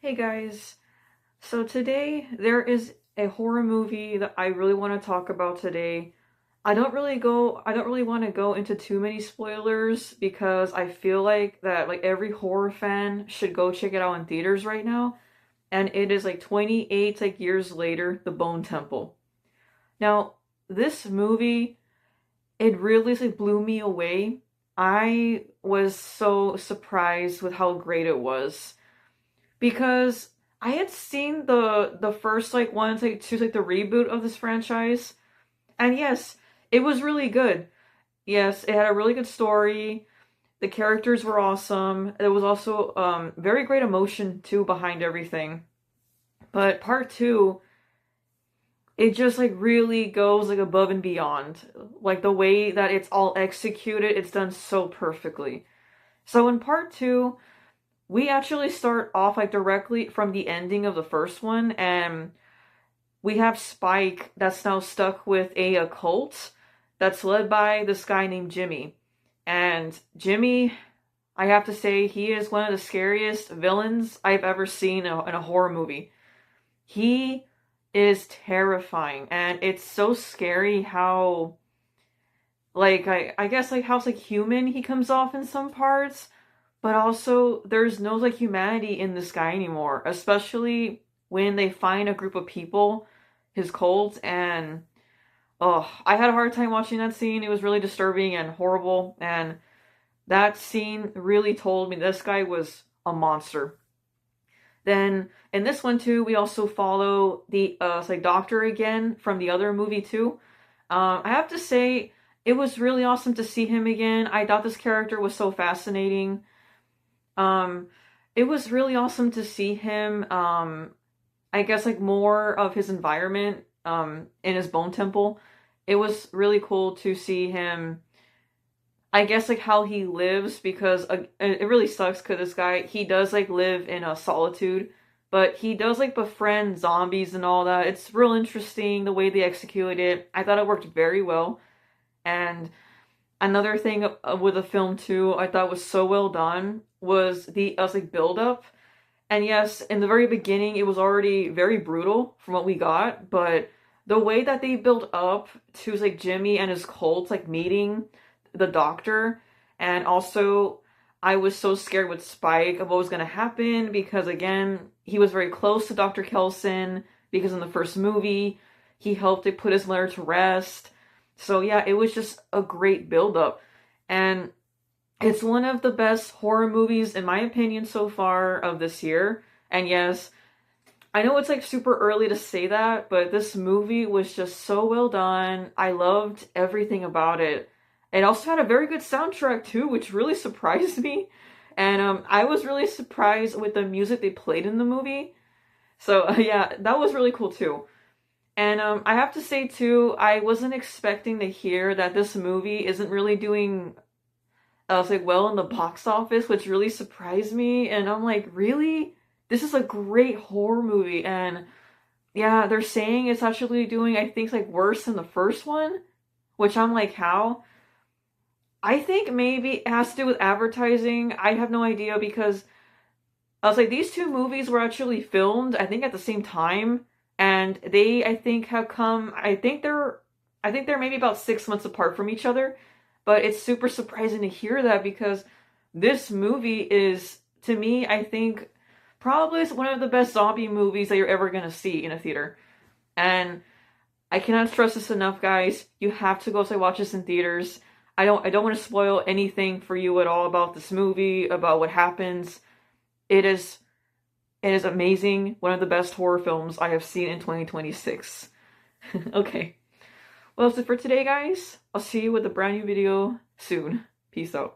Hey guys, so today there is a horror movie that I really want to talk about today. I don't really want to go into too many spoilers because I feel like that like every horror fan should go check it out in theaters right now. And it is like 28 like years later, The Bone Temple. Now, this movie, it really like blew me away. I was so surprised with how great it was because I had seen the first like one like two like the reboot of this franchise, and yes, it was really good. Yes, it had a really good story. The characters were awesome. There was also very great emotion too behind everything. But part two, it just like really goes like above and beyond. Like the way that it's all executed, it's done so perfectly. So in part two, we actually start off like directly from the ending of the first one, and we have Spike that's now stuck with a cult that's led by this guy named Jimmy. And Jimmy, I have to say, he is one of the scariest villains I've ever seen in a horror movie. He is terrifying, and it's so scary how, like, I guess, like, how, like, human he comes off in some parts, but also there's no, like, humanity in this guy anymore, especially when they find a group of people, his cult, and oh, I had a hard time watching that scene. It was really disturbing and horrible, and that scene really told me this guy was a monster. Then in this one too, we also follow the like doctor again from the other movie too. I have to say, it was really awesome to see him again. I thought this character was so fascinating. Um, it was really awesome to see him. I guess like more of his environment in his bone temple. It was really cool to see him. I guess like how he lives because it really sucks because this guy he does like live in a solitude, but he does like befriend zombies and all that. It's real interesting the way they executed it. I thought it worked very well. And another thing with the film too, I thought was so well done was the like build up. And yes, in the very beginning, it was already very brutal from what we got, but the way that they built up to like Jimmy and his cult like meeting the doctor, and also I was so scared with Spike of what was gonna happen because again, he was very close to Dr. Kelson because in the first movie he helped to put his mother to rest. So yeah, it was just a great build up. And it's one of the best horror movies, in my opinion, so far of this year. And yes, I know it's like super early to say that, but this movie was just so well done. I loved everything about it. It also had a very good soundtrack too, which really surprised me. And I was really surprised with the music they played in the movie. So yeah, that was really cool too. And I have to say too, I wasn't expecting to hear that this movie isn't really doing like well in the box office, which really surprised me. And I'm like, really? This is a great horror movie, and yeah, they're saying it's actually doing, I think, like worse than the first one, which I'm like, how? I think maybe it has to do with advertising. I have no idea because I was like, these two movies were actually filmed, I think, at the same time, and they, I think, have come. I think they're maybe about 6 months apart from each other. But it's super surprising to hear that because this movie is, to me, I think, probably one of the best zombie movies that you're ever gonna see in a theater. And I cannot stress this enough, guys. You have to go watch this in theaters. I don't want to spoil anything for you at all about this movie, about what happens. It is it is amazing. One of the best horror films I have seen in 2026. Okay. Well, that's it for today, guys. I'll see you with a brand new video soon. Peace out.